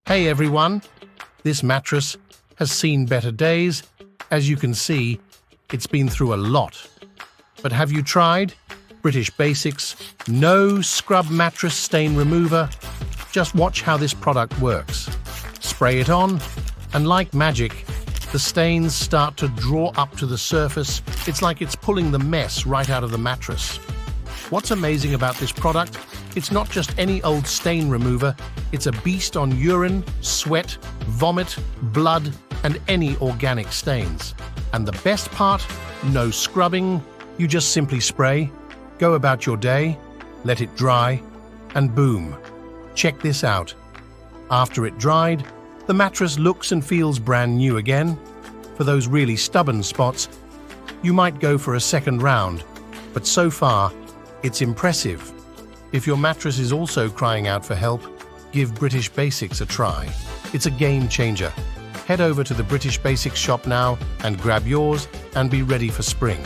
Hey everyone, this mattress has seen better days. As you can see, it's been through a lot. But have you tried British Basics No Scrub Mattress Stain Remover? Just watch how this product works. Spray it on, and like magic, the stains start to draw up to the surface. It's like it's pulling the mess right out of the mattress. What's amazing about this product? It's not just any old stain remover, it's a beast on urine, sweat, vomit, blood, and any organic stains. And the best part? No scrubbing, you just simply spray, go about your day, let it dry, and boom. Check this out. After it dried, the mattress looks and feels brand new again. For those really stubborn spots, you might go for a second round, but so far, it's impressive. If your mattress is also crying out for help, give British Basics a try. It's a game changer. Head over to the British Basics shop now and grab yours and be ready for spring.